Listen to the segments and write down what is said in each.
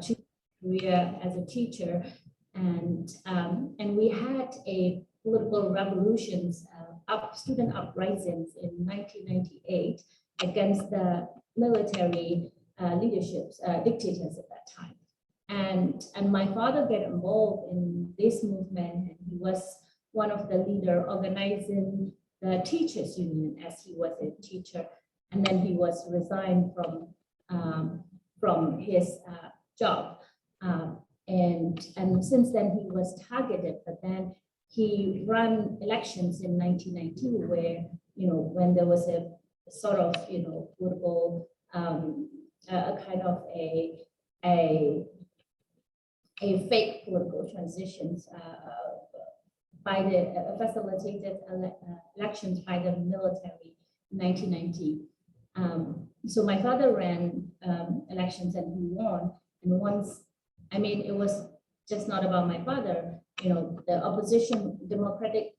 choose a career as a teacher, and we had a political revolutions, student uprisings in 1998 against the military leaderships, dictators at that time. And my father got involved in this movement, and he was one of the leader organizing the teachers union as he was a teacher, and then he was resigned from his job, and since then he was targeted. But then he ran elections in 1990, where when there was a sort of political a kind of a fake political transitions by the facilitated elections by the military in 1990. So my father ran elections and he won. And once, I mean, it was just not about my father. The opposition, democratic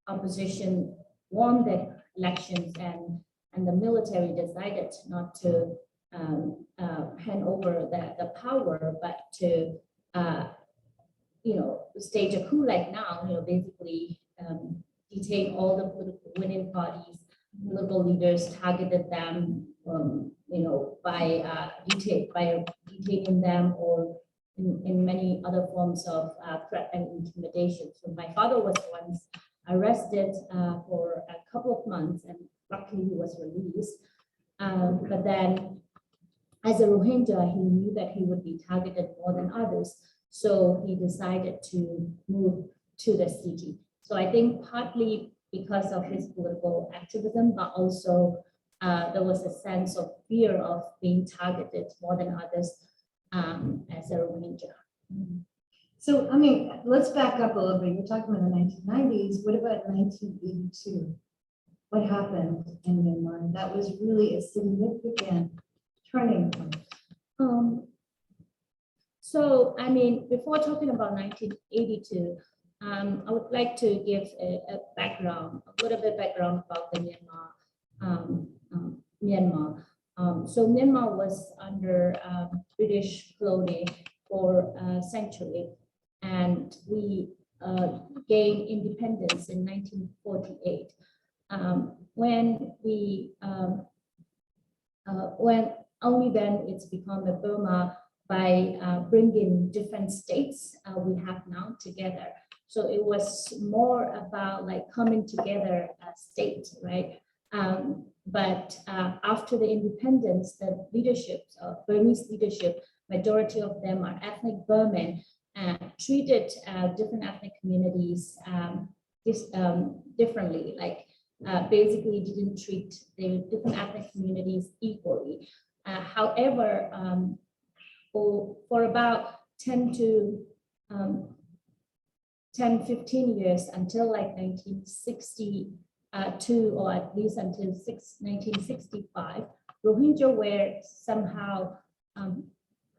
opposition, won the elections, and the military decided not to hand over the power, but to stage a coup like now. Basically detain all the political winning parties, political leaders, targeted them, by detaining them, or in many other forms of threat and intimidation. So my father was once arrested for a couple of months, and luckily he was released. But then, as a Rohingya, he knew that he would be targeted more than others. So he decided to move to the city. So I think partly because of his political activism, but also there was a sense of fear of being targeted more than others as a Rohingya. So, I mean, let's back up a little bit. You're talking about the 1990s. What about 1982? What happened in Myanmar? That was really a significant turning point. So, I mean, before talking about 1982, I would like to give a little bit background about the Myanmar. So Myanmar was under British colony for a century, and we gained independence in 1948. When only then it's become a Burma by bringing different states we have now together. So it was more about like coming together as states, right? But after the independence, the leadership, Burmese leadership, majority of them are ethnic Burman, treated different ethnic communities differently, like basically didn't treat the different ethnic communities equally. However, for about 10, 15 years, until like 1962, or at least until 1965, Rohingya were somehow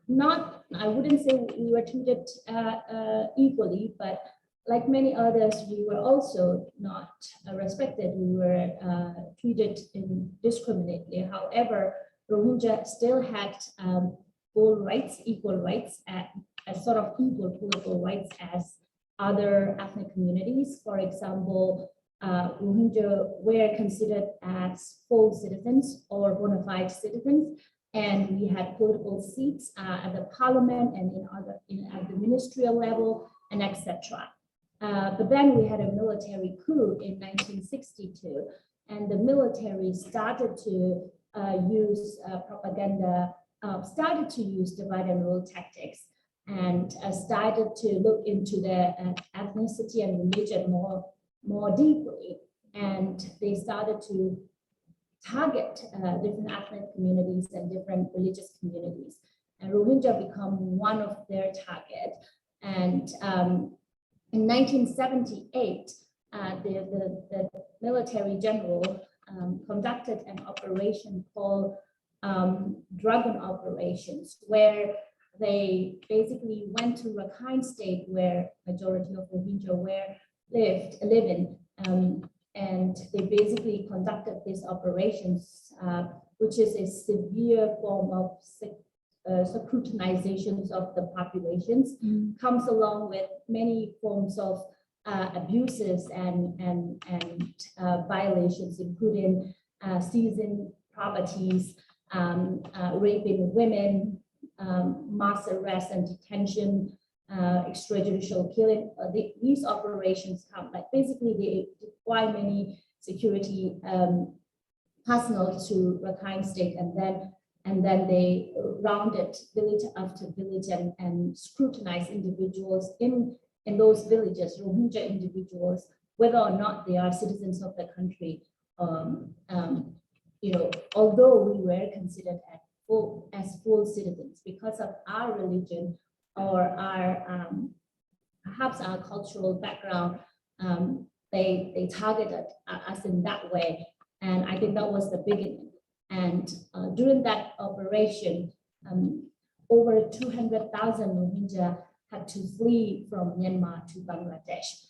not, I wouldn't say we were treated equally, but like many others, we were also not respected. We were treated indiscriminately. However, Rohingya still had full rights, equal rights, as sort of equal political rights as other ethnic communities. For example, Rohingya were considered as full citizens or bona fide citizens, and we had political seats at the parliament and at the ministerial level, and etc. But then we had a military coup in 1962, and the military started to use propaganda, started to use divide and rule tactics, and started to look into the ethnicity and religion more deeply. And they started to target different ethnic communities and different religious communities. And Rohingya become one of their target. And in 1978, the military general conducted an operation called Dragon Operations, where they basically went to Rakhine State, where majority of Rohingya were living, and they basically conducted these operations, which is a severe form of scrutinizations of the populations comes along with many forms of abuses and violations, including seizing properties, raping women, mass arrest and detention, extrajudicial killing. These operations come, like basically they require many security personnel to Rakhine State, and then they rounded village after village and scrutinize individuals in those villages, Rohingya individuals, whether or not they are citizens of the country. Although we were considered as full citizens because of our religion or our perhaps our cultural background, they targeted us in that way. And I think that was the beginning. And during that operation, over 200,000 Rohingya had to flee from Myanmar to Bangladesh.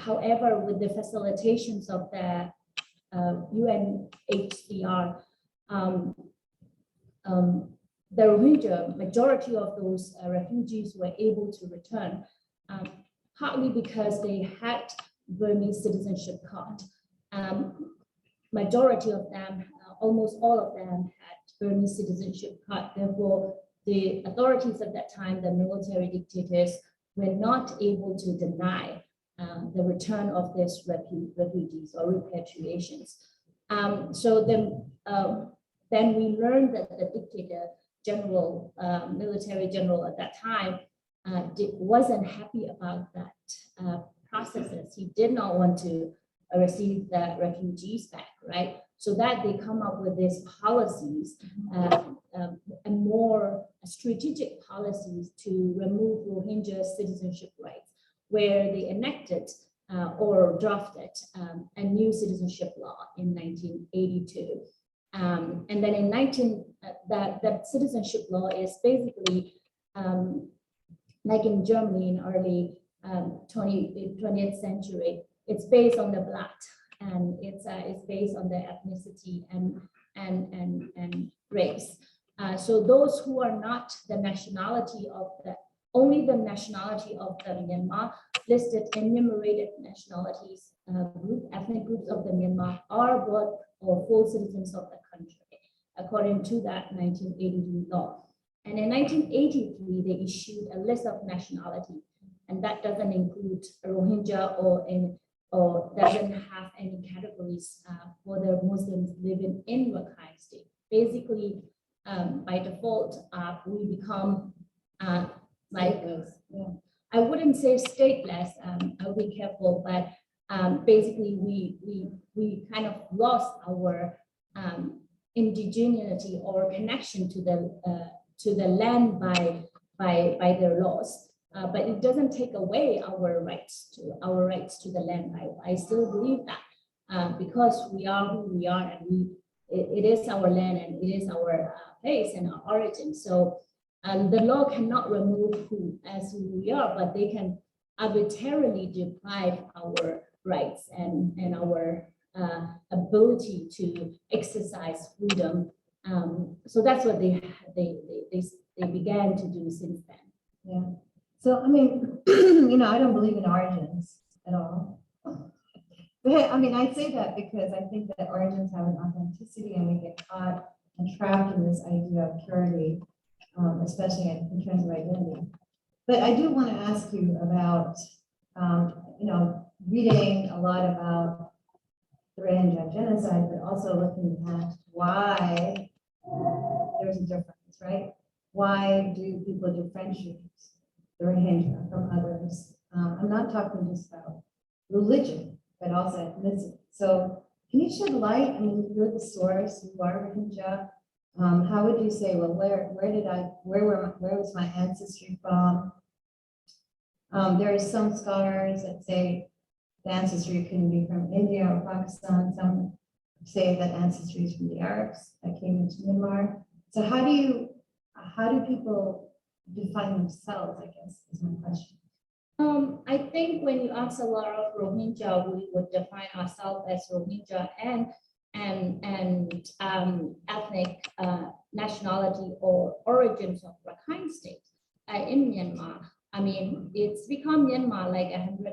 However, with the facilitations of the UNHCR, the Rohingya, majority of those refugees were able to return, partly because they had Burmese citizenship card. Majority of them, almost all of them had Burmese citizenship card. Therefore, the authorities at that time, the military dictators, were not able to deny the return of these refugees or repatriations. So then we learned that the dictator general, military general at that time, wasn't happy about that processes. He did not want to receive the refugees back, right? So that they come up with these policies and more strategic policies to remove Rohingya citizenship rights, where they enacted or drafted a new citizenship law in 1982. And then in that citizenship law is basically like in Germany in early 20th century. It's based on the blood, and it's based on the ethnicity and race. So those who are not the nationality of only the nationality of the Myanmar listed enumerated nationalities ethnic groups of the Myanmar are both or full citizens of the country, according to that 1982 law. And in 1983, they issued a list of nationality, and that doesn't include Rohingya or doesn't have any categories for the Muslims living in Rakhine State. Basically, by default, we become I wouldn't say stateless. I'll be careful, but basically we kind of lost our indigeneity or connection to the land by their laws. But it doesn't take away our rights to the land. I still believe that because we are who we are, and it is our land and it is our place and our origin. So the law cannot remove who we are, but they can arbitrarily deprive our rights and our ability to exercise freedom. So that's what they began to do since then. Yeah. So, I mean, I don't believe in origins at all. But I mean, I say that because I think that origins have an authenticity, and we get caught and trapped in this idea of purity, especially in terms of identity. But I do want to ask you about, reading a lot about the Rohingya genocide, but also looking at why there's a difference, right? Why do people differentiate the Rohingya from others? I'm not talking just about religion, but also ethnicity. So can you shed light? I mean, you're the source, you are Rohingya. How would you say, well, where was my ancestry from? There are some scholars that say the ancestry can be from India or Pakistan. Some say that ancestry is from the Arabs that came into Myanmar. So how do people define themselves, I guess, is my question. I think when you ask a lot of Rohingya, we would define ourselves as Rohingya and ethnic nationality or origins of Rakhine State in Myanmar. I mean, it's become Myanmar like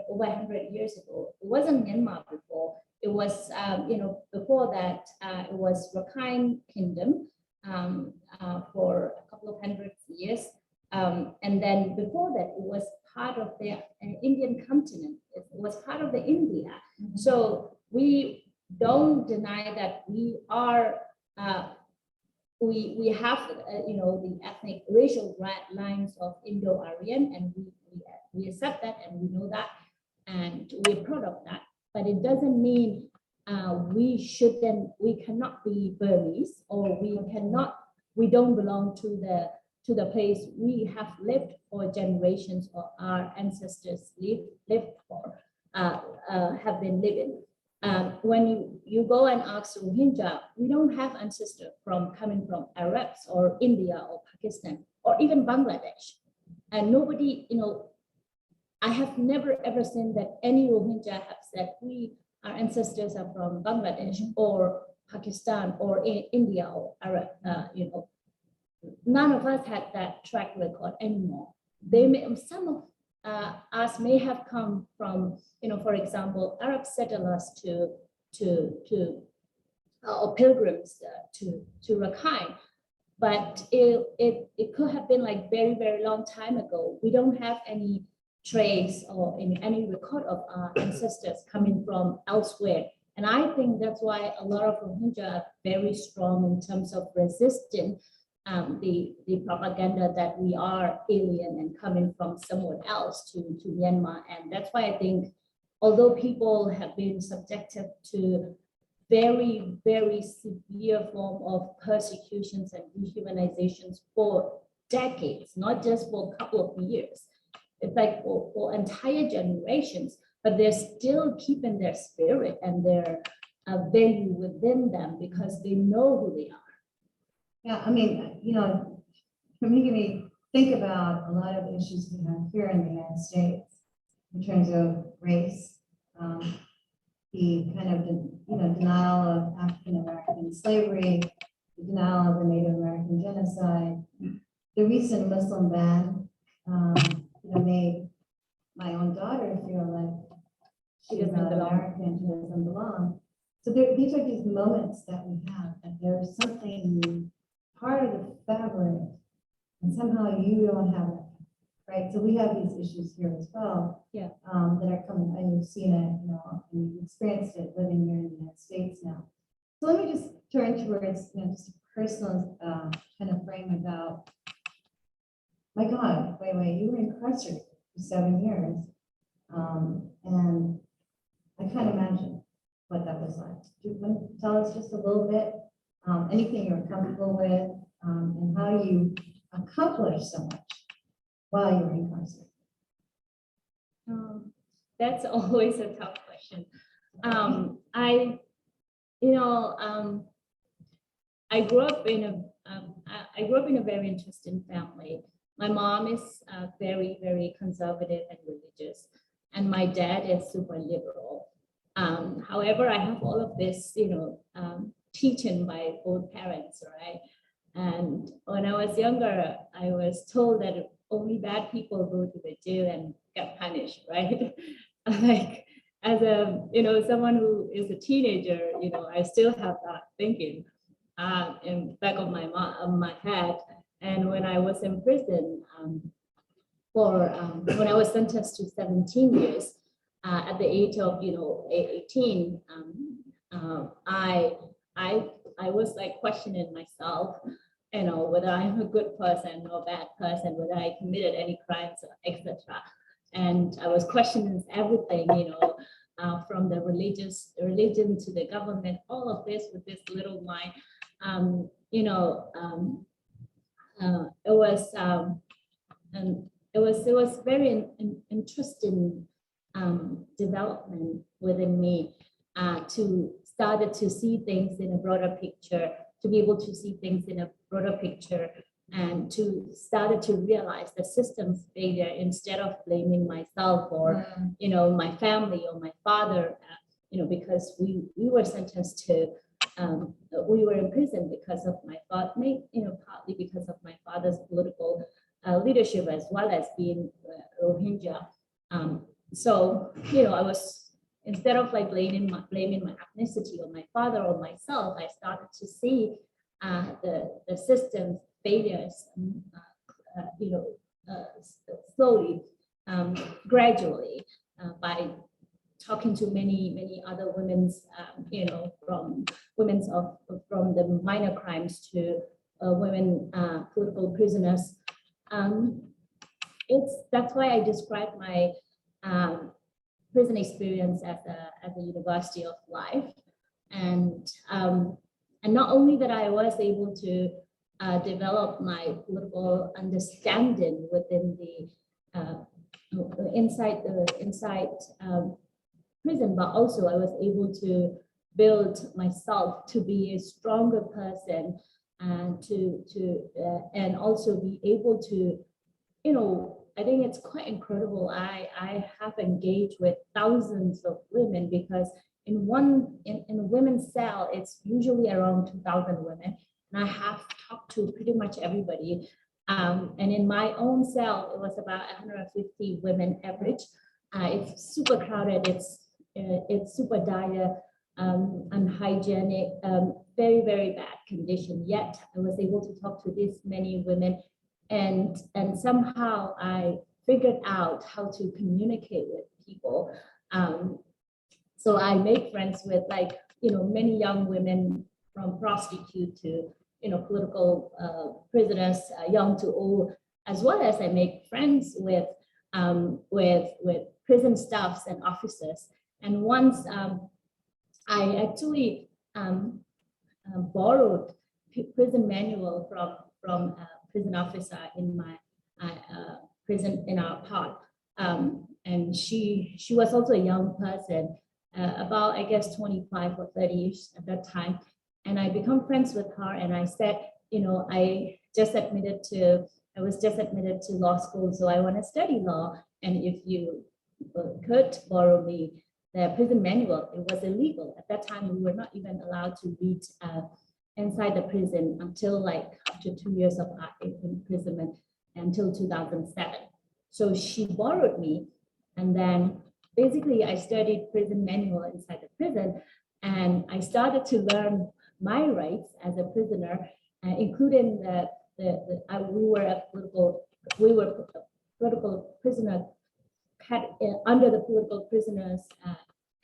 over 100 years ago. It wasn't Myanmar before. It was, before that, it was Rakhine Kingdom for a couple of hundred years. And then before that, it was part of the Indian continent. It was part of the India. Mhm. So we don't deny that we are, we have, the ethnic racial lines of Indo-Aryan, and we accept that, and we know that, and we're proud of that. But it doesn't mean we cannot be Burmese, or we don't belong to the place we have lived for generations, or our ancestors lived for, have been living. When you go and ask Rohingya, we don't have ancestors coming from Arabs or India or Pakistan or even Bangladesh. And nobody, I have never ever seen that any Rohingya have said our ancestors are from Bangladesh or Pakistan or India or Arab, None of us had that track record anymore. Some of us may have come from, for example, Arab settlers or pilgrims to Rakhine, but it could have been like very, very long time ago. We don't have any trace or any record of our ancestors coming from elsewhere. And I think that's why a lot of Rohingya are very strong in terms of resisting the propaganda that we are alien and coming from somewhere else to Myanmar. And that's why I think, although people have been subjected to very, very severe form of persecutions and dehumanizations for decades, not just for a couple of years, it's like for entire generations, but they're still keeping their spirit and their value within them because they know who they are. Yeah, I mean, for me, think about a lot of issues we have here in the United States in terms of race, the kind of, denial of African-American slavery, the denial of the Native American genocide, the recent Muslim ban, made my own daughter feel like she is not American, she doesn't belong. So these are these moments that we have, that there's something part of the fabric, and somehow you don't have it, right? So we have these issues here as well, yeah, that are coming, and you've seen it, and you've experienced it living here in the United States now. So let me just turn towards, just a personal kind of frame about, my God, wait, you were incarcerated for 7 years, and I can't imagine what that was like. Do you want to tell us just a little bit? Anything you're comfortable with, and how you accomplished so much while you were incarcerated? That's always a tough question. I grew up in a very interesting family. My mom is very, very conservative and religious, and my dad is super liberal. However, I have all of this, teaching by both parents, right? And when I was younger, I was told that only bad people go to the jail and get punished, right? Like, as someone who is a teenager, I still have that thinking in the back of my head. And when I was in prison when I was sentenced to 17 years, at the age of 18, I was like questioning myself, whether I'm a good person or a bad person, whether I committed any crimes, etc. And I was questioning everything, from the religion to the government, all of this with this little mind. It was very interesting development within me to started to see things in a broader picture, to be able to see things in a broader picture, and to started to realize the system's failure instead of blaming myself or my family or my father, because we were sentenced to we were in prison because of my father, partly because of my father's political leadership, as well as being Rohingya. So, I was, instead of like blaming my ethnicity on my father or myself, I started to see the system's failures, slowly, gradually, by talking to many other women's, from the minor crimes to women political prisoners. That's why I describe my prison experience as a university of life, and not only that I was able to develop my political understanding within the inside prison, but also I was able to build myself to be a stronger person, and and also be able to, I think it's quite incredible. I have engaged with thousands of women, because in a women's cell, it's usually around 2,000 women, and I have talked to pretty much everybody. And in my own cell, it was about 150 women average. It's super crowded. It's super dire, unhygienic, very, very bad condition. Yet I was able to talk to this many women, and somehow I figured out how to communicate with people. So I made friends with many young women, from prostitute to political prisoners, young to old, as well as I make friends with prison staffs and officers. And once I actually borrowed prison manual from a prison officer in my prison in our part, and she was also a young person, about I guess 25 or 30 years at that time, and I become friends with her. And I said, I was just admitted to law school, so I want to study law, and if you could borrow me the prison manual. It was illegal at that time. We were not even allowed to read inside the prison until after 2 years of imprisonment, until 2007. So she borrowed me, and then basically I studied prison manual inside the prison, and I started to learn my rights as a prisoner, including we were a political prisoner under the political prisoners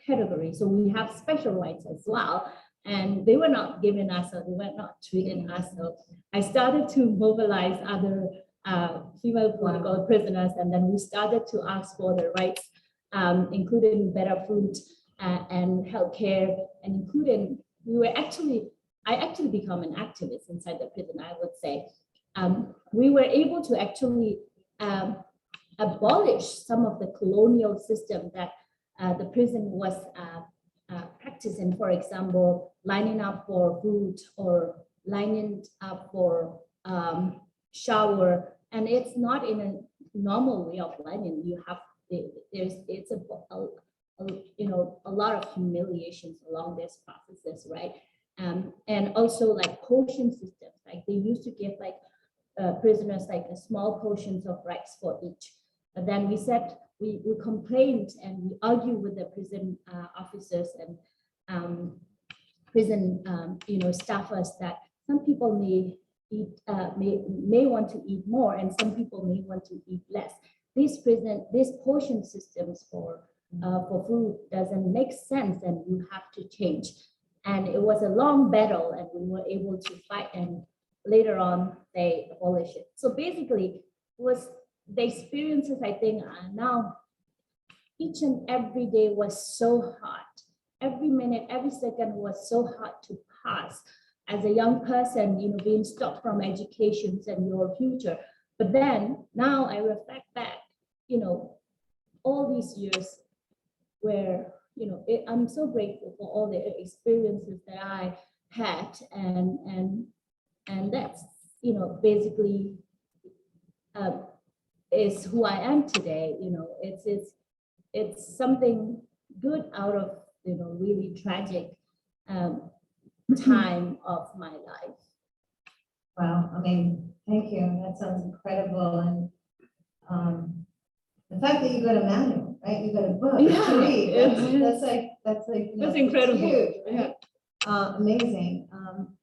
category. So we have special rights as well, and they were not given us, or they were not treating us. So I started to mobilize other female political prisoners, and then we started to ask for the rights, including better food and healthcare, and including I actually become an activist inside the prison, I would say. We were able to actually abolish some of the colonial system that the prison was practicing. For example, lining up for food, or lining up for shower, and it's not in a normal way of lining. You have it's a lot of humiliations along these processes, right? And also like portion systems, like they used to give prisoners a small portions of rice for each. But then we said, we complained and we argued with the prison officers and prison staffers that some people may eat may want to eat more, and some people may want to eat less. These portion systems for food doesn't make sense, and you have to change. And it was a long battle, and we were able to fight, and later on they abolished it. So basically, was the experiences, I think, now each and every day was so hard. Every minute, every second was so hard to pass as a young person, being stopped from educations and your future. But then now I reflect back, all these years where, I'm so grateful for all the experiences that I had, and that's, basically is who I am today. It's something good out of, really tragic time of my life. Wow, I mean, thank you. That sounds incredible. And the fact that you got a manual, right? You got a book to read. That's like, you know, That's incredible. it's huge, Yeah. right? Amazing.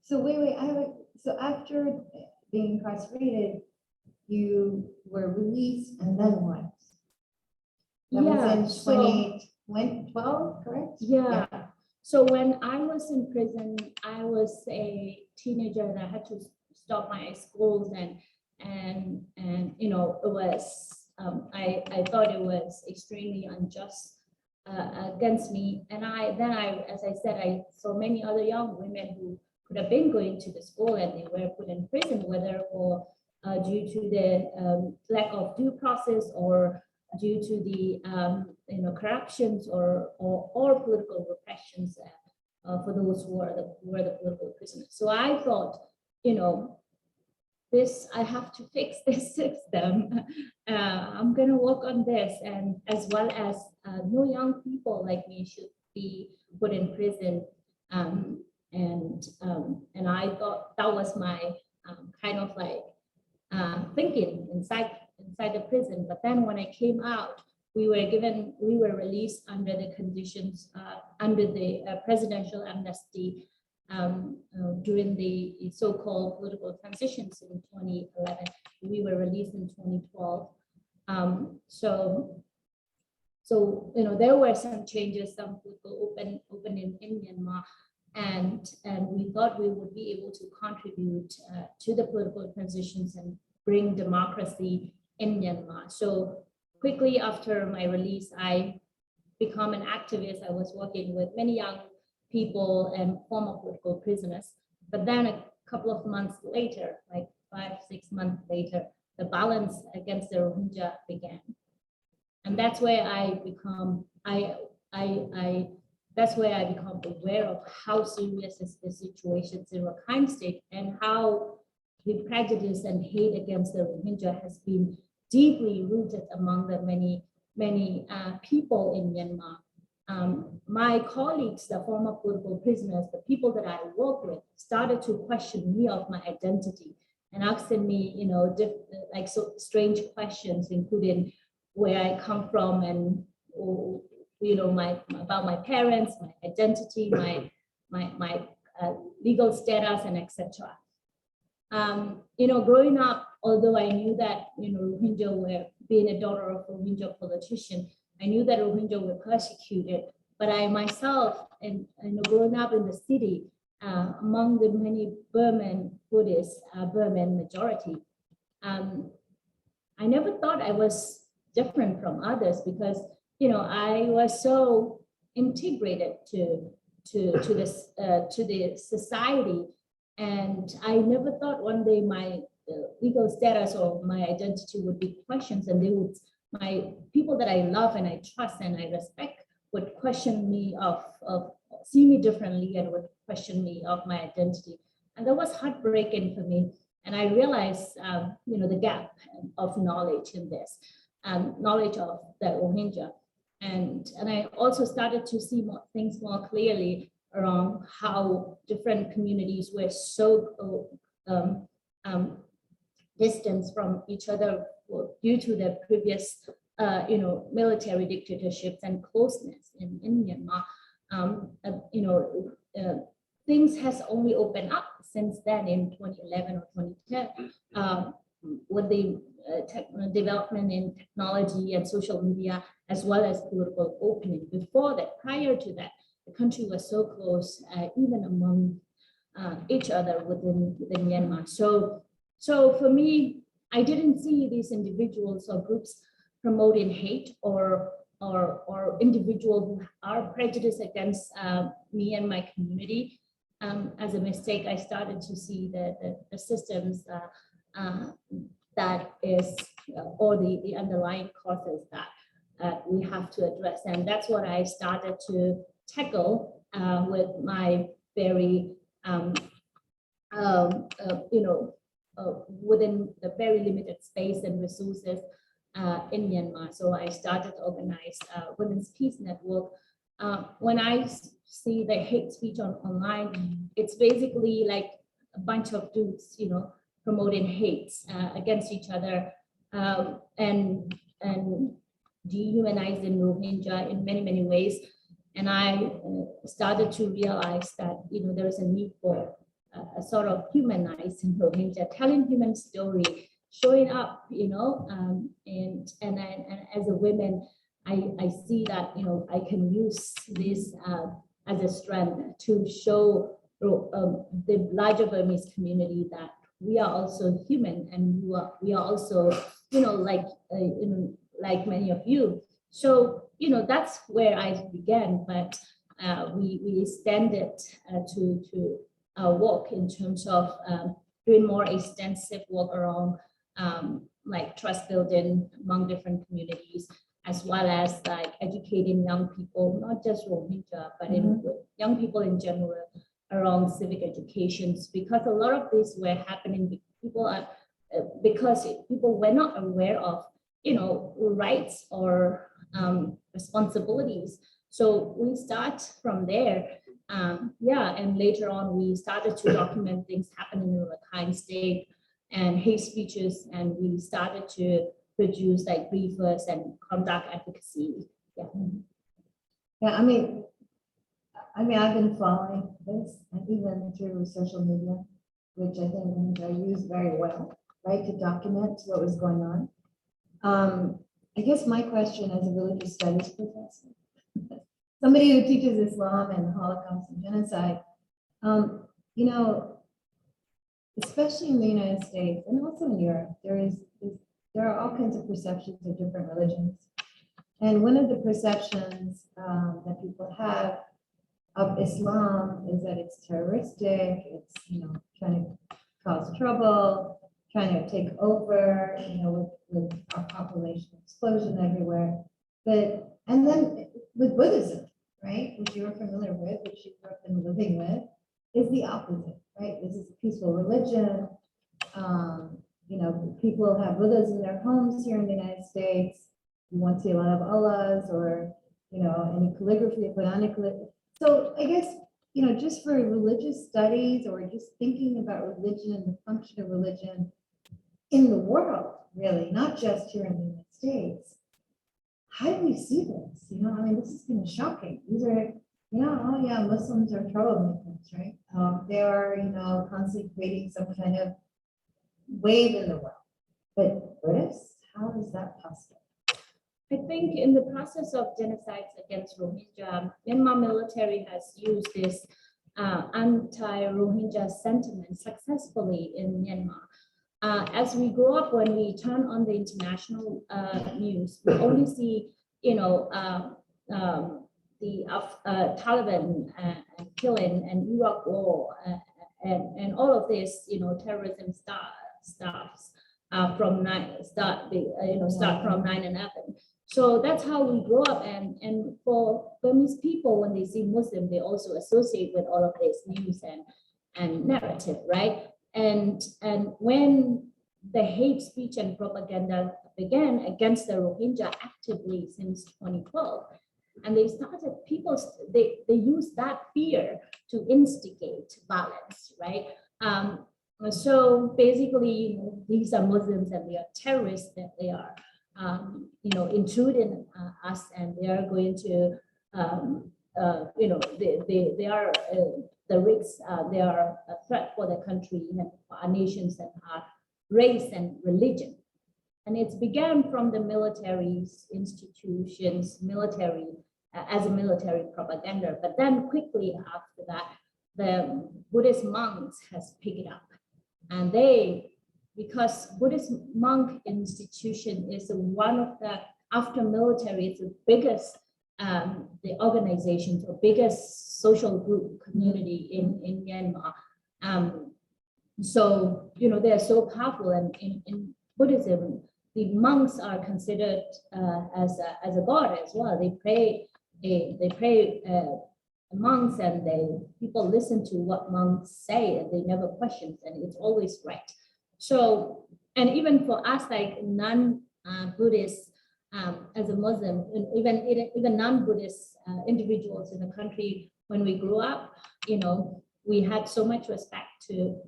So wait, so after being incarcerated, you were released, and then what? That was in 2012, correct? Yeah. So when I was in prison, I was a teenager and I had to stop my schools and you know, it was I thought it was extremely unjust against me. And as I said, I saw many other young women who could have been going to the school and they were put in prison, whether for due to the lack of due process or due to the you know, corruptions or political repressions for those who are the political prisoners. So I thought, you know, I have to fix this system. I'm going to work on this, and as well as no young people like me should be put in prison. And I thought that was my kind of like thinking inside the prison. But then when I came out, we were released under the conditions, under the presidential amnesty during the so-called political transitions in 2011. We were released in 2012. So you know, there were some changes, some political open in Myanmar, and we thought we would be able to contribute to the political transitions and bring democracy in Myanmar. So quickly after my release, I became an activist. I was working with many young people and former political prisoners. But then a couple of months later, like 5-6 months later, the violence against the Rohingya began. And that's where I become aware of how serious is the situation in Rakhine State and how the prejudice and hate against the Rohingya has been deeply rooted among the many people in Myanmar. My colleagues, the former political prisoners, the people that I work with, started to question me of my identity and asking me, you know, like so strange questions, including where I come from and, you know, about my parents, my identity, my legal status, and etc. You know, growing up, although I knew that, you know, Rohingya were, being a daughter of a Rohingya politician, I knew that Rohingya were persecuted, but I myself, and growing up in the city, among the many Burman Buddhists, Burman majority, I never thought I was different from others because, you know, I was so integrated to the society, and I never thought one day my legal status or my identity would be questioned, and my people that I love and I trust and I respect would question me see me differently and would question me of my identity. And that was heartbreaking for me. And I realized, you know, the gap of knowledge in this, knowledge of the Rohingya. And I also started to see things more clearly around how different communities were so distant from each other due to the previous, you know, military dictatorships and closeness in Myanmar. You know, things has only opened up since then in 2011 or 2010 with the development in technology and social media, as well as political opening. Before that, prior to that, the country was so close, even among each other within Myanmar. So for me, I didn't see these individuals or groups promoting hate or individuals who are prejudiced against me and my community as a mistake. I started to see the systems that is, or the underlying causes that we have to address. And that's what I started to tackle with my very, you know, within the very limited space and resources in Myanmar. So I started to organize Women's Peace Network when I see the hate speech online, it's basically like a bunch of dudes, promoting hates against each other, and dehumanizing Rohingya in many, many ways. And I started to realize that, there is a need for a sort of humanizing Rohingya, telling human story, showing up, and as a woman, I see that, I can use this as a strength to show the larger Burmese community that we are also human, and we are also, like many of you. So, that's where I began, but we extended to work in terms of doing more extensive work around like trust building among different communities, as well as like educating young people, not just Rohingya, but young people in general around civic educations, because a lot of these were happening because people were not aware of, rights or responsibilities. So we start from there. And later on, we started to document things happening in Rakhine State and hate speeches, and we started to produce like briefers and conduct advocacy. Yeah. Yeah, I mean, I've been following this, and even through social media, which I think I use very well, right, to document what was going on. I guess my question as a religious studies professor, somebody who teaches Islam and Holocaust and genocide, especially in the United States and also in Europe, there are all kinds of perceptions of different religions. And one of the perceptions that people have of Islam is that it's terroristic, it's, trying to cause trouble, trying to take over, with our population explosion everywhere. And then with Buddhism, right, which you're familiar with, which you've been living with, is the opposite, right? This is a peaceful religion. People have Buddhas in their homes here in the United States. You won't see a lot of Allahs or, any calligraphy, Quranic calligraphy. So I guess, just for religious studies or just thinking about religion and the function of religion in the world, really, not just here in the United States, how do we see this? This is kind of shocking. These are, Muslims are troublemakers, right? They are, constantly creating some kind of wave in the world. But Buddhists, how is that possible? I think in the process of genocides against Rohingya, Myanmar military has used this anti-Rohingya sentiment successfully in Myanmar. As we grow up, when we turn on the international news, we only see, the Taliban killing and Iraq war and all of this, terrorism starts from 9/11. So that's how we grow up, and for Burmese people, when they see Muslim, they also associate with all of this news and narrative, right? And when the hate speech and propaganda began against the Rohingya actively since 2012, and they started, they use that fear to instigate violence, right? So basically, these are Muslims and they are terrorists, that they are, intruding us, and they are going to, they are the risks, they are a threat for the country and for our nations and our race and religion. And it's began from the military institutions, as a military propaganda. But then quickly after that, the Buddhist monks has picked it up. And because Buddhist monk institution is one of the, after military, it's the biggest, the organizations or biggest social group community in Myanmar. So, they're so powerful, and in Buddhism, the monks are considered as a god as well. They pray monks, and people listen to what monks say, and they never question, and it's always right. So, and even for us, like non-Buddhists, as a Muslim, even non-Buddhists individuals in the country, when we grew up, we had so much respect to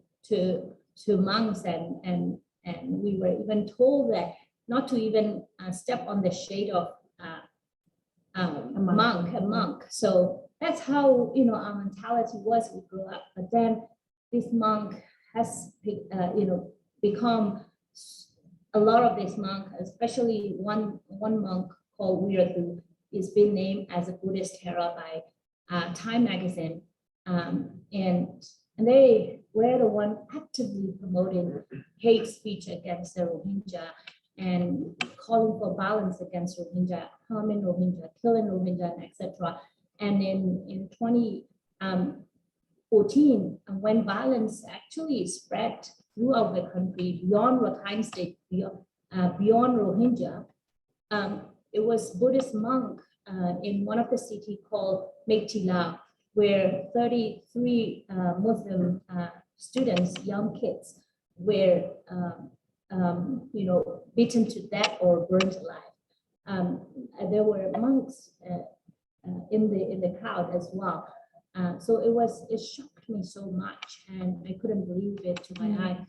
monks, and we were even told that not to even step on the shade of a monk. So that's how our mentality was. We grew up, but then this monk has become a lot of this monk, especially one monk called Weirdu, is being named as a Buddhist hero by Time magazine, and they were the one actively promoting hate speech against the Rohingya and calling for violence against Rohingya, harming Rohingya, killing Rohingya, etc. And in 2014, when violence actually spread throughout the country, beyond Rakhine State, beyond Rohingya, it was Buddhist monk in one of the city called Mektila, where 33 Muslim students, young kids, were beaten to death or burned alive. There were monks in the crowd as well. So it shocked me so much, and I couldn't believe it to my eye.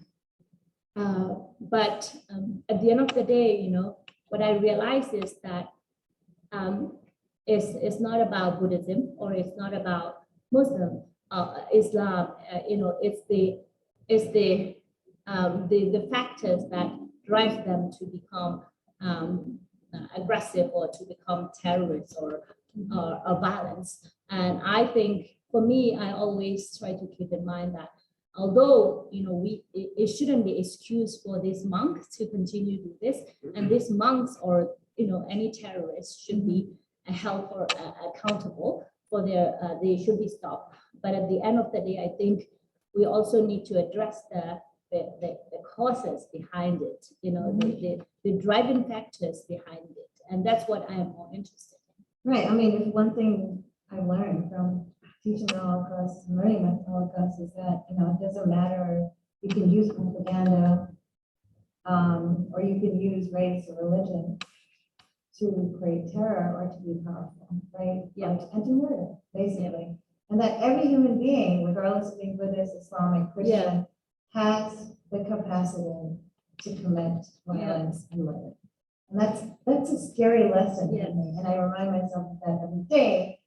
But at the end of the day, what I realized is that it's not about Buddhism, or it's not about Muslim Islam. It's the factors that drive them to become aggressive or to become terrorists or violence. And I think, for me, I always try to keep in mind that although it shouldn't be excuse for these monks to continue to do this, and these monks or any terrorists should be held or accountable for they should be stopped. But at the end of the day, I think we also need to address the causes behind it, the driving factors behind it, and that's what I am more interested in. Right. I mean, if one thing I learned from teaching the Holocaust, learning about the Holocaust, is that it doesn't matter. You can use propaganda, or you can use race or religion to create terror or to be powerful, right? Yeah. And to murder, basically. And that every human being, regardless of being Buddhist, Islamic, Christian, has the capacity to commit violence and murder. And that's a scary lesson for me. And I remind myself of that every day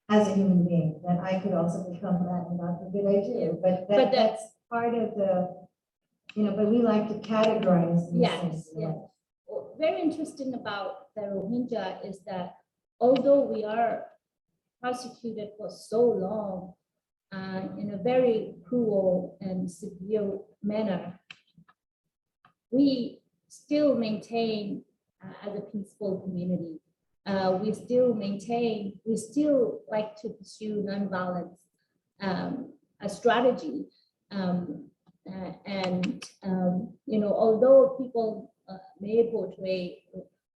as a human being, that I could also become that, and God forbid I do. But that's part of the, but we like to categorize these things. Yes. Well, very interesting about the Rohingya is that although we are prosecuted for so long in a very cruel and severe manner, we still maintain as a peaceful community. We still like to pursue nonviolence a strategy. Although people may portray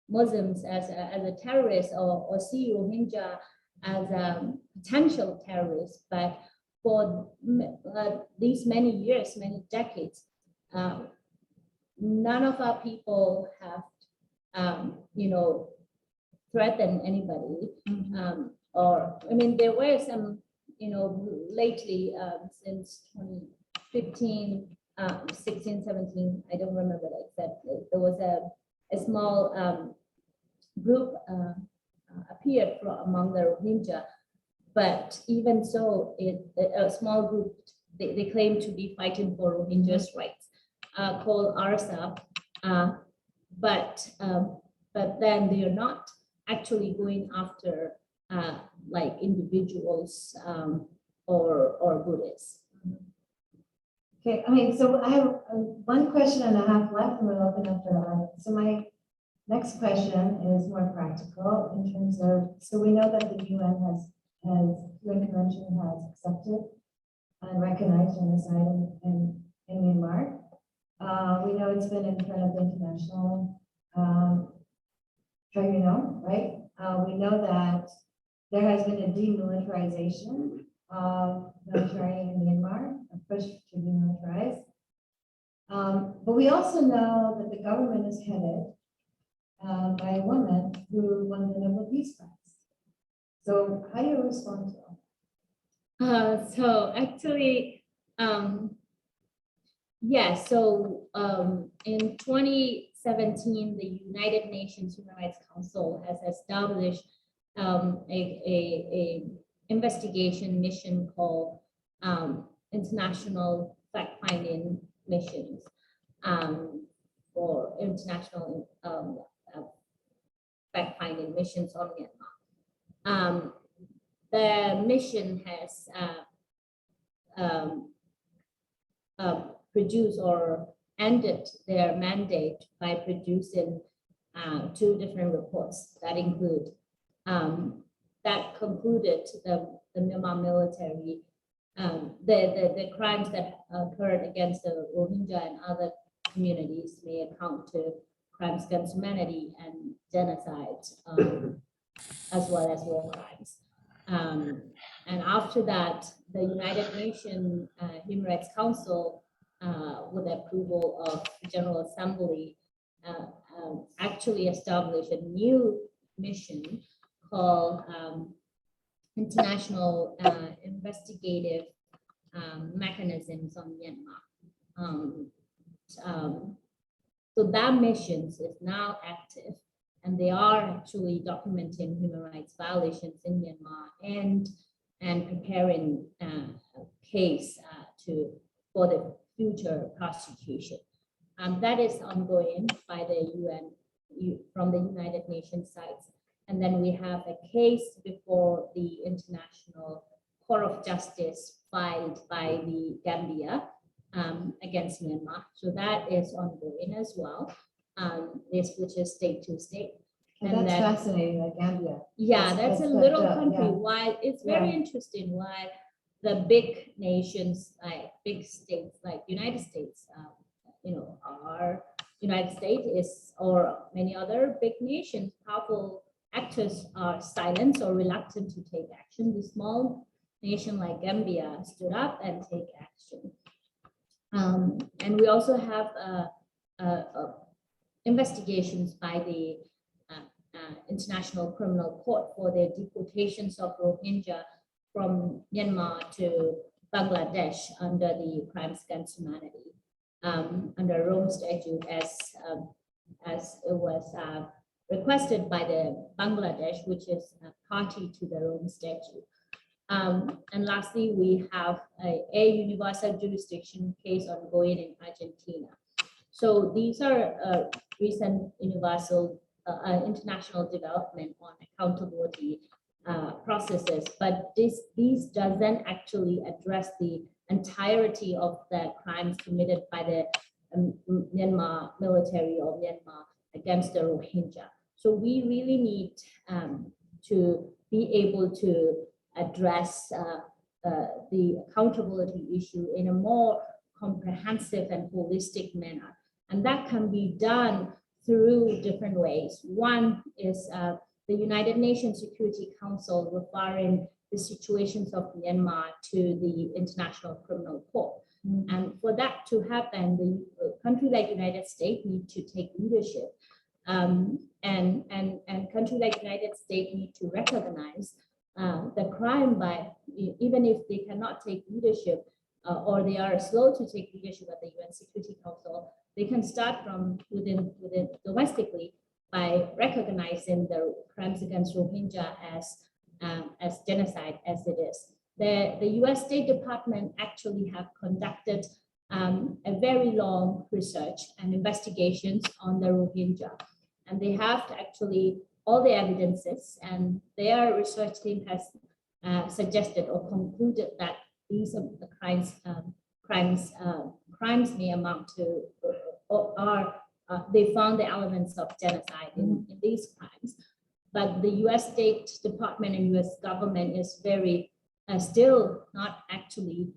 Muslims as a terrorist or see Rohingya as a potential terrorist, but for these many years, many decades, none of our people have, threatened anybody. There were some, lately since 2015, 16, 17, I don't remember exactly. There was a small group appeared among the Rohingya, but even so, a small group, they claim to be fighting for Rohingyas' rights, called ARSA, but then they are not actually going after like individuals or Buddhists. Okay, so I have one question and a half left, and we'll open up to the audience. So my next question is more practical in terms of, so we know that the UN Convention has accepted and recognized genocide in Myanmar. We know it's been in front of the international tribunal, right? We know that there has been a demilitarization of military in Myanmar, a push to demilitarize. But we also know that the government is headed by a woman who won the Nobel Peace Prize. So how do you respond to that? So actually, in 2017, the United Nations Human Rights Council has established a investigation mission called International Fact-Finding Missions for international fact-finding missions on Myanmar. The mission has produced or ended their mandate by producing two different reports that include that concluded the Myanmar military the crimes that occurred against the Rohingya and other communities may account to crimes against humanity and genocide, as well as war crimes. And after that, the United Nations Human Rights Council, with the approval of the General Assembly, actually established a new mission called International Investigative Mechanisms on Myanmar. So that mission is now active, and they are actually documenting human rights violations in Myanmar and preparing a case for the future prosecution. That is ongoing by the UN from the United Nations sites. And then we have a case before the International Court of Justice filed by the Gambia against Myanmar. So that is ongoing as well, which is state to state. And that's fascinating, like Gambia. Yeah, that's a little country. Yeah. Why it's very interesting why the big nations, like big states like United States, our United States is, or many other big nations, powerful actors are silent or reluctant to take action. The small nation like Gambia stood up and take action. And we also have investigations by the International Criminal Court for the deportations of Rohingya from Myanmar to Bangladesh under the Crimes Against Humanity, under Rome Statute, as it was requested by the Bangladesh, which is a party to the Rome Statute. And lastly, we have a universal jurisdiction case ongoing in Argentina. So these are recent universal international development on accountability processes, but these doesn't actually address the entirety of the crimes committed by the Myanmar military or Myanmar against the Rohingya. So we really need to be able to address the accountability issue in a more comprehensive and holistic manner. And that can be done through different ways. One is the United Nations Security Council referring the situations of Myanmar to the International Criminal Court. And for that to happen, the country like United States need to take leadership. And country like United States need to recognize the crime by, even if they cannot take leadership or they are slow to take leadership at the UN Security Council, they can start from within domestically by recognizing the crimes against Rohingya as genocide as it is. The US State Department actually have conducted a very long research and investigations on the Rohingya. And they have actually all the evidences, and their research team has suggested or concluded that these are the crimes may amount to or they found the elements of genocide in these crimes. But the US State Department and US government is very still not actually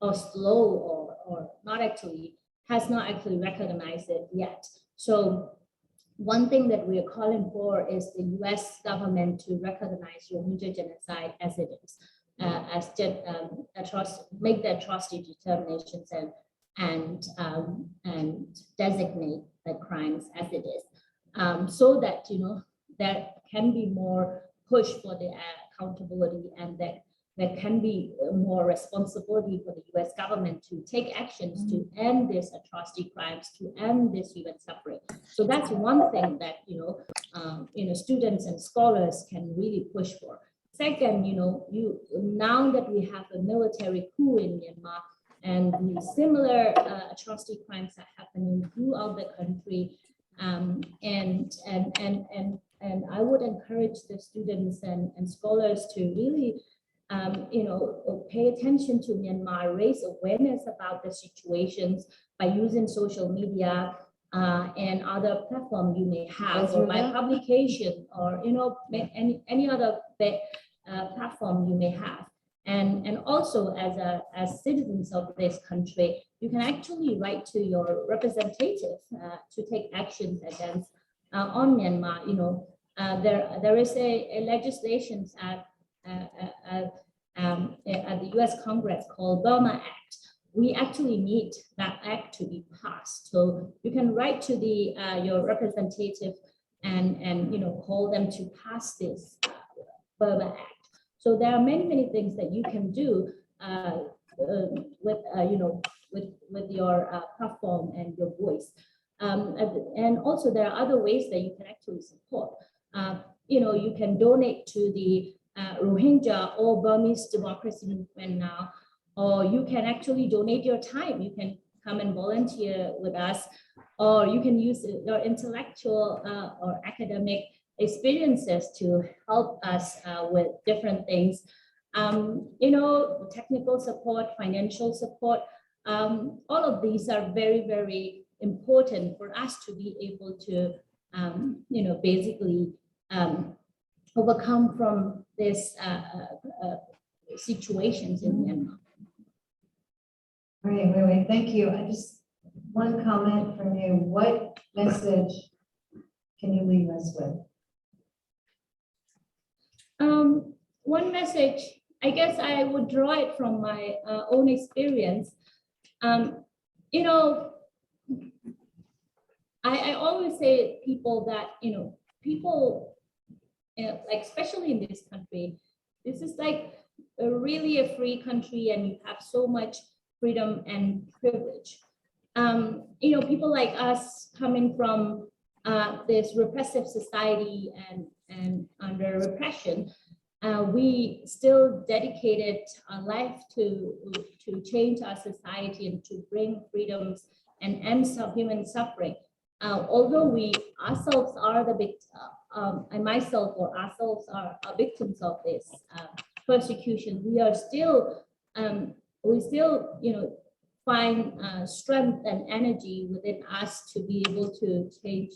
or slow or not actually has not actually recognized it yet. So one thing that we are calling for is the US government to recognize Rohingya genocide as it is, make the atrocity determinations and designate the crimes as it is, so that there can be more push for the accountability, and that there can be more responsibility for the US government to take actions to end these atrocity crimes, to end this human suffering. So that's one thing that, students and scholars can really push for. Second, now that we have a military coup in Myanmar, and the similar atrocity crimes are happening throughout the country, and I would encourage the students and scholars to really pay attention to Myanmar, raise awareness about the situations by using social media and other platform you may have, or by publication, or any other platform you may have. And also as citizens of this country, you can actually write to your representative to take actions against on Myanmar. There is a legislation at the US Congress called Burma Act. We actually need that act to be passed. So you can write to your representative and call them to pass this Burma Act. So there are many things that you can do with your platform and your voice. And also there are other ways that you can actually support. You can donate to the Rohingya or Burmese democracy movement now, or you can actually donate your time. You can come and volunteer with us, or you can use your intellectual or academic experiences to help us with different things. Technical support, financial support, all of these are very important for us to be able to, basically overcome from these situations in Myanmar. Wait, thank you. I just, one comment from you. What message can you leave us with? One message, I guess I would draw it from my own experience. I always say to people that, people, like especially in this country, this is like really a free country, and you have so much freedom and privilege. People like us coming from this repressive society and under repression, we still dedicated our life to change our society and to bring freedoms and end human suffering. Although we ourselves are and myself or ourselves are victims of this persecution, we still find strength and energy within us to be able to change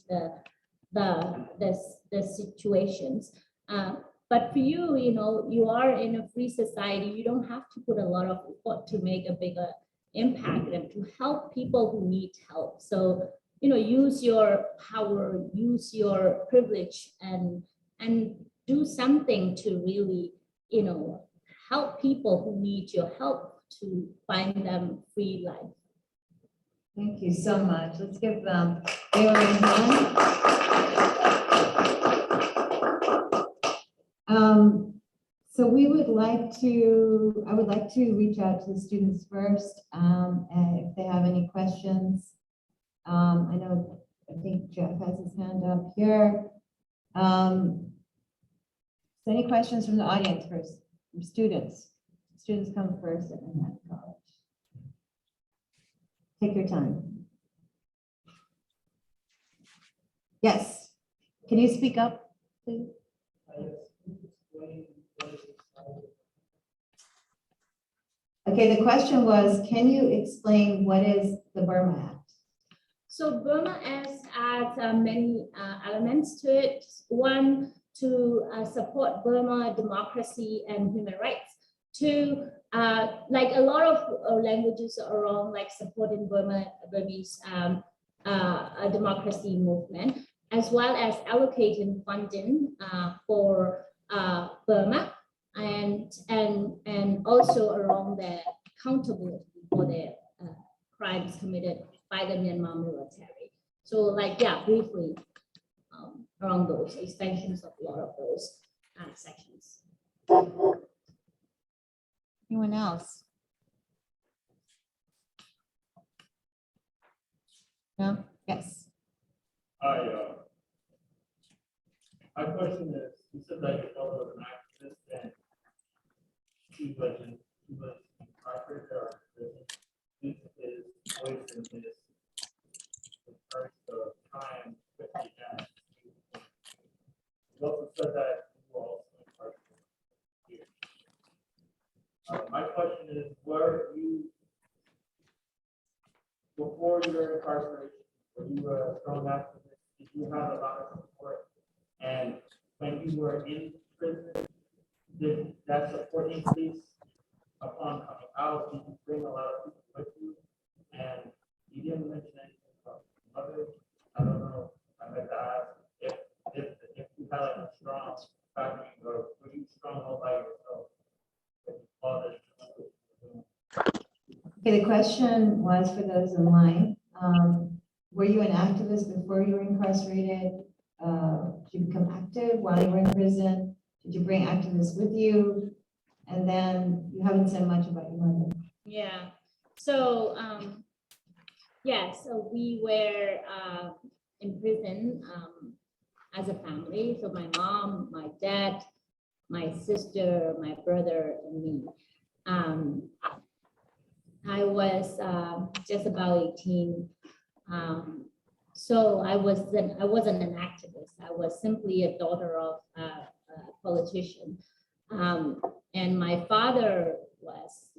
the situations. But for you, you are in a free society. You don't have to put a lot of effort to make a bigger impact and to help people who need help. So, use your power, use your privilege, and do something to really, help people who need your help to find them free life. Thank you so much. Let's give them a hand. So I would like to reach out to the students first, and if they have any questions. I think Jeff has his hand up here. So any questions from the audience first, from students? Students come first and then college. Take your time. Yes. Can you speak up, please? Okay, the question was, can you explain what is the Burma Act? So Burma Act adds many elements to it. One, to support Burma democracy and human rights. Two, like a lot of languages around, like supporting Burmese democracy movement, as well as allocating funding for Burma, and also around the accountability for the crimes committed by the Myanmar military. So briefly around those extensions of a lot of those. sections. Anyone else? No? Yes. My question is, you said that your father was an activist and he was incarcerated or in prison due to his voice and his first time with the gas. You also said that you were also incarcerated here. My question is, were you, before your incarceration, were you a strong activist? Did you have a lot of support? And when you were in prison, did that support increase upon coming out? Did you bring a lot of people with you? And you didn't mention anything about mother. I don't know. I'd like to ask if you had like a strong family, or were you strong all by yourself? With your father? Okay, the question was for those in line. Were you an activist before you were incarcerated? Did you become active while you were in prison? Did you bring activists with you? And then you haven't said much about your mother. Yeah. So so we were in prison as a family. So my mom, my dad, my sister, my brother, and me. I was just about 18. So I wasn't an activist. I was simply a daughter of a politician. And my father was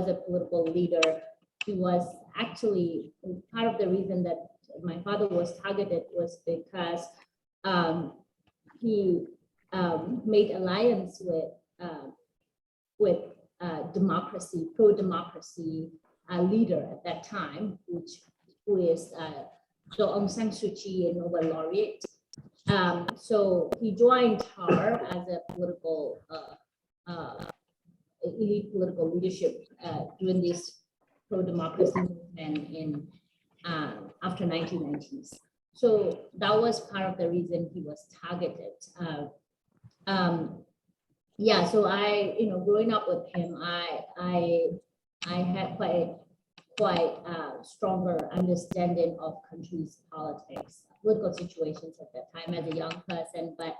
a political leader. He was actually, part of the reason that my father was targeted was because he made alliance with pro-democracy leader at that time, who is Aung San Suu Kyi, a Nobel laureate. So he joined her as a political elite political leadership during this pro-democracy movement in after 1990s. So that was part of the reason he was targeted. So I, growing up with him, I had quite stronger understanding of country's politics, political situations at that time as a young person, but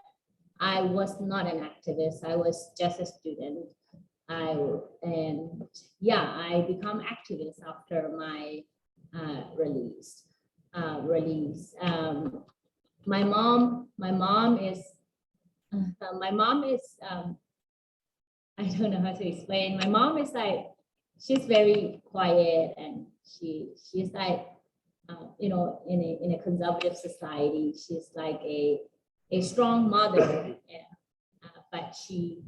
I was not an activist. I was just a student. I become activist after my release. My mom is I don't know how to explain. My mom is like, she's very quiet, and she's like, in a conservative society, she's like a strong mother, but she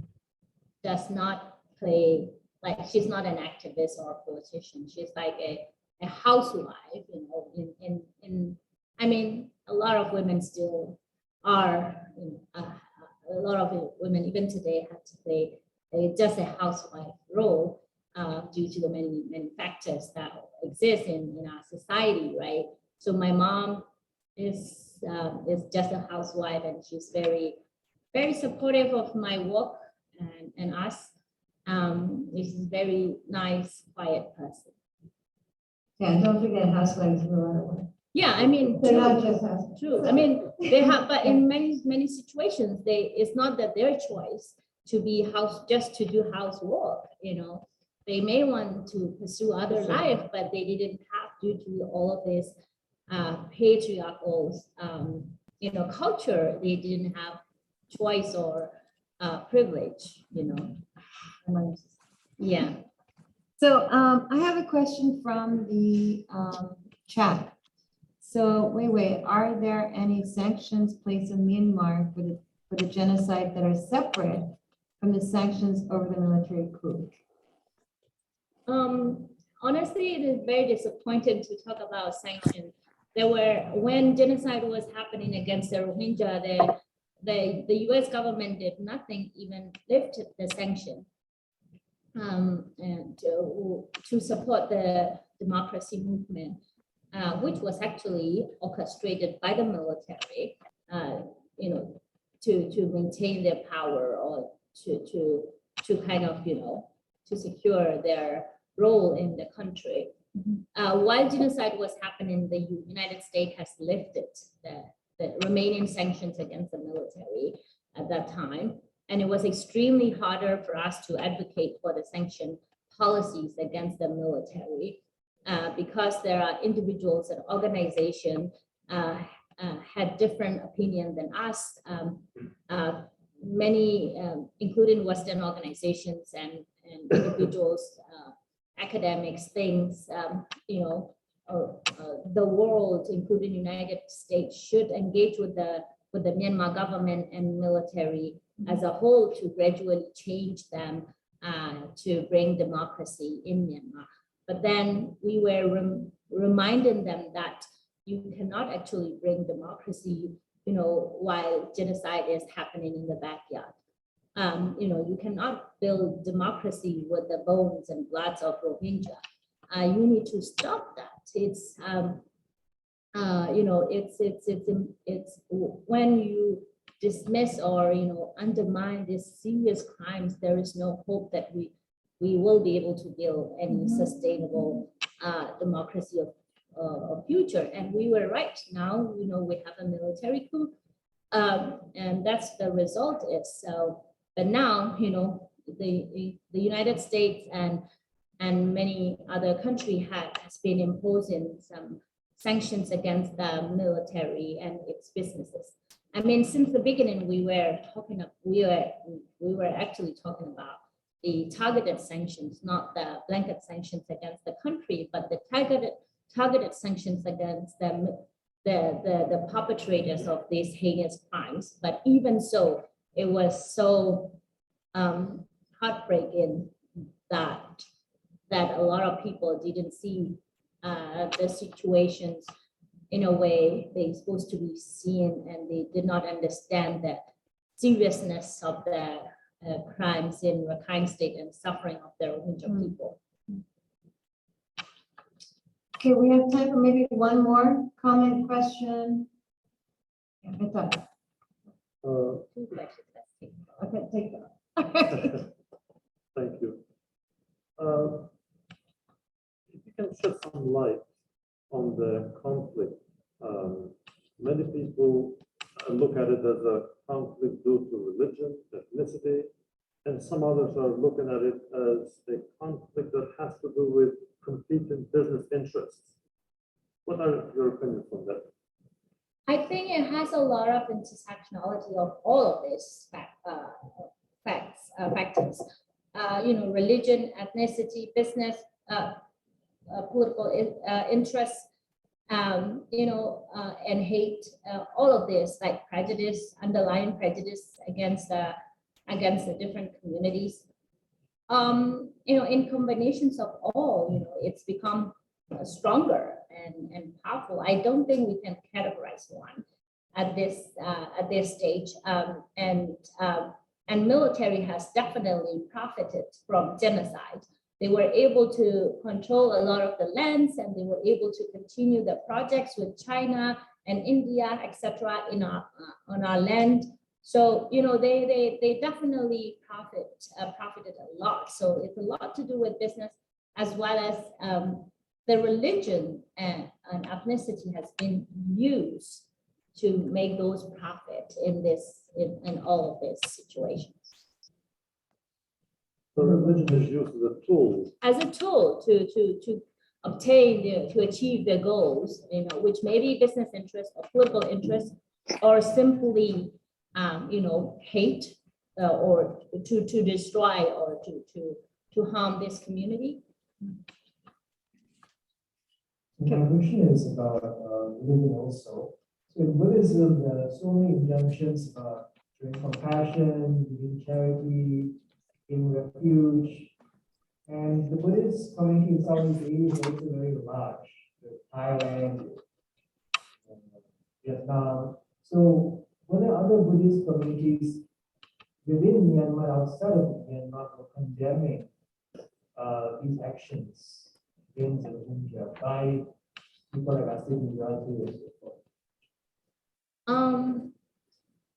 does not play, like, she's not an activist or a politician. She's like a housewife, I mean, a lot of women still are, a lot of women even today have to play just a housewife role due to the many factors that exist in our society, right? So my mom is just a housewife, and she's very, very supportive of my work and us. She's a very nice, quiet person. Yeah, don't forget housewives do a lot of work. Yeah, I mean, They're not just housewives. true. I mean, they have, but in many situations, it's not that their choice to be just to do housework. They may want to pursue other life, but they didn't have, due to all of this patriarchal culture. They didn't have choice or privilege. Yeah. So I have a question from the chat. So wait, are there any sanctions placed on Myanmar for the genocide that are separate from the sanctions over the military coup? Honestly, it is very disappointing to talk about sanctions. When genocide was happening against the Rohingya, the US government did nothing, even lifted the sanction. And to support the democracy movement, which was actually orchestrated by the military. to maintain their power or to kind of, to secure their role in the country. While genocide was happening, the United States has lifted the remaining sanctions against the military at that time. And it was extremely harder for us to advocate for the sanction policies against the military because there are individuals and organizations had different opinion than us. Many, including Western organizations and individuals, academics, things, the world, including United States, should engage with the Myanmar government and military as a whole to gradually change them to bring democracy in Myanmar. But then we were reminding them that you cannot actually bring democracy, while genocide is happening in the backyard. You cannot build democracy with the bones and bloods of Rohingya. You need to stop that. It's when you dismiss or undermine these serious crimes, there is no hope that we will be able to build any sustainable democracy of future. And we were right. Now we have a military coup, and that's the result is so. But now the United States and many other countries has been imposing some sanctions against the military and its businesses. I mean, since the beginning, we were actually talking about the targeted sanctions, not the blanket sanctions against the country, but the targeted sanctions against the perpetrators of these heinous crimes. But even so, it was so heartbreaking that a lot of people didn't see the situations in a way they're supposed to be seen, and they did not understand the seriousness of the crimes in Rakhine State and suffering of the Rohingya people. Okay, we have time for maybe one more comment, question. Yeah, it's up. Okay, take that. Thank you. If you can shed some light on the conflict, many people look at it as a conflict due to religion, ethnicity, and some others are looking at it as a conflict that has to do with competing business interests. What are your opinions on that? I think it has a lot of intersectionality of all of these factors. Religion, ethnicity, business, political interests, and hate. All of this, like prejudice, underlying prejudice against the different communities. In combinations of all, it's become stronger and powerful. I don't think we can categorize one at this stage. And military has definitely profited from genocide. They were able to control a lot of the lands, and they were able to continue the projects with China and India, etc., on our land. So they definitely profited a lot. So it's a lot to do with business, as well as the religion and ethnicity has been used to make those profit in all of these situations. So religion is used as a tool. As a tool to obtain to achieve their goals, which may be business interests or political interests, or simply hate or to destroy or to harm this community. My question is about religion also. So in Buddhism, there are so many injunctions about showing compassion, giving charity, giving refuge. And the Buddhist community in Southeast Asia is also very large, with Thailand, Vietnam. So what are other Buddhist communities within Myanmar, outside of Myanmar, for condemning these actions against the Rohingya by people like Activism and so forth?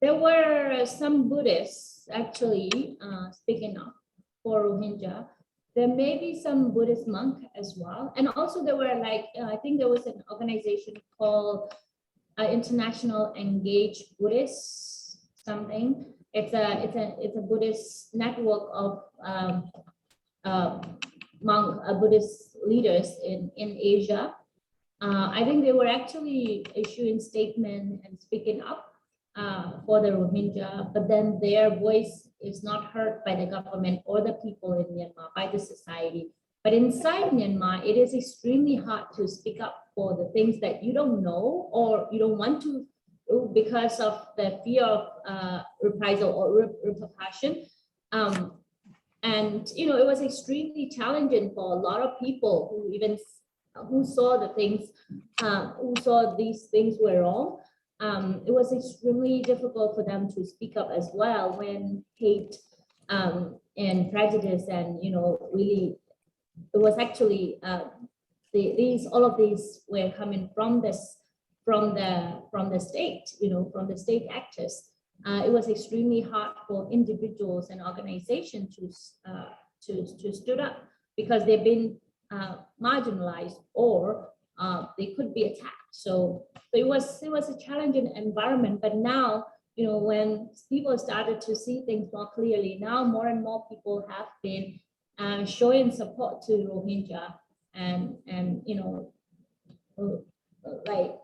there were some Buddhists actually speaking up for Rohingya. There may be some Buddhist monk as well. And also there were like, I think there was an organization called International Engaged Buddhists, something. It's a Buddhist network of Buddhist leaders in Asia. I think they were actually issuing statement and speaking up for the Rohingya, but then their voice is not heard by the government or the people in Myanmar, by the society. But inside Myanmar, it is extremely hard to speak up for the things that you don't know or you don't want to do because of the fear of reprisal or repercussion. And you know, it was extremely challenging for a lot of people who saw the things, who saw these things were wrong. It was extremely difficult for them to speak up as well when hate and prejudice and, you know, really, it was actually all of these were coming from the state, you know, from the state actors. It was extremely hard for individuals and organizations to stood up because they've been marginalized or they could be attacked. So it was a challenging environment. But now, you know, when people started to see things more clearly, now more and more people have been showing support to Rohingya and you know, like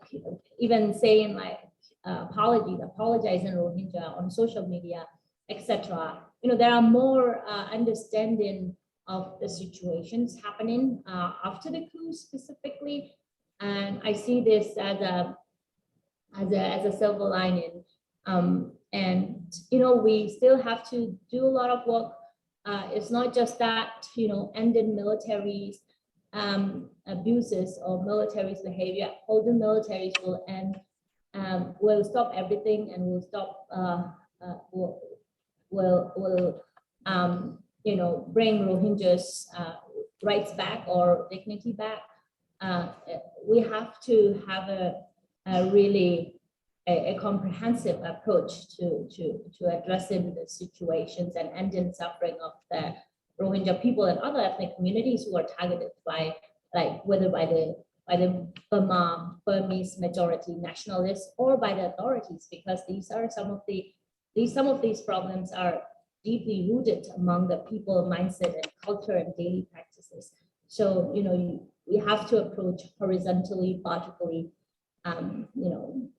even saying like apologizing Rohingya on social media, etc. You know, there are more understanding of the situations happening after the coup specifically, and I see this as a silver lining. And you know, we still have to do a lot of work. It's not just that, you know, ending military abuses or military's behavior. Holding militaries will end, will stop everything, and will stop will you know, bring Rohingyas rights back or dignity back. We have to have a really comprehensive approach to addressing the situations and ending suffering of the Rohingya people and other ethnic communities who are targeted by, like, whether by the Burmese majority nationalists or by the authorities, because these are some of these problems are deeply rooted among the people mindset and culture and daily practices. So, you know, we have to approach horizontally, vertically, you know,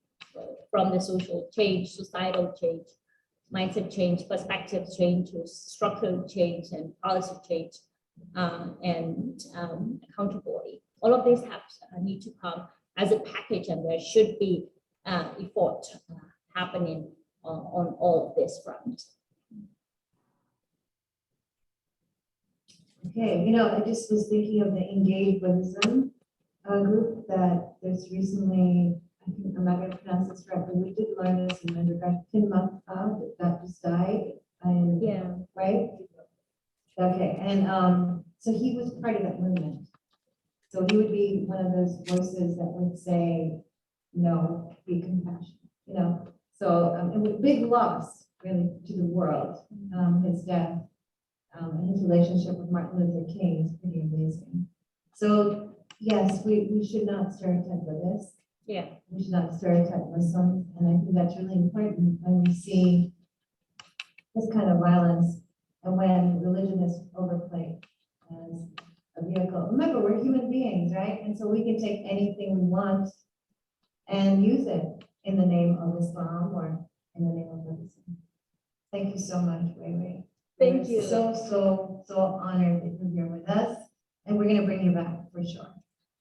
from the social change, societal change, mindset change, perspective change, to structural change and policy change, and accountability. All of these need to come as a package, and there should be effort happening on all of this front. Okay, you know, I just was thinking of the Engaged Buddhism group that there's recently, I think I'm not going to pronounce this right, but we did learn this in undergrad, that just died. And, Yeah. right? Okay, and so he was part of that movement. So he would be one of those voices that would say, no, be compassionate, you know? So it was a big loss really to the world, his death. And his relationship with Martin Luther King is pretty amazing. So yes, we should not stereotype Buddhists. Yeah. We should not stereotype Muslims. And I think that's really important when we see this kind of violence and when religion is overplayed as a vehicle. Remember, we're human beings, right? And so we can take anything we want and use it in the name of Islam or in the name of Buddhism. Thank you so much, Wei Wei. Thank We're you. So honored that you're here with us, and we're going to bring you back for sure.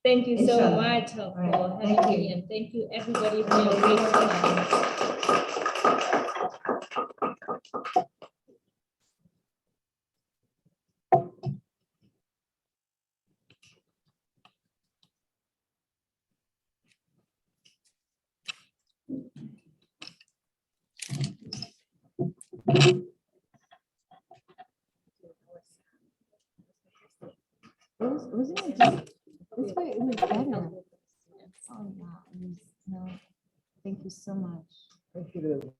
Thank you so Inshallah. much for Right. having Thank me, you. and thank you everybody for your great questions. Wasn't it just, this way it was better. Oh, yeah, it was, no, thank you so much. Thank you.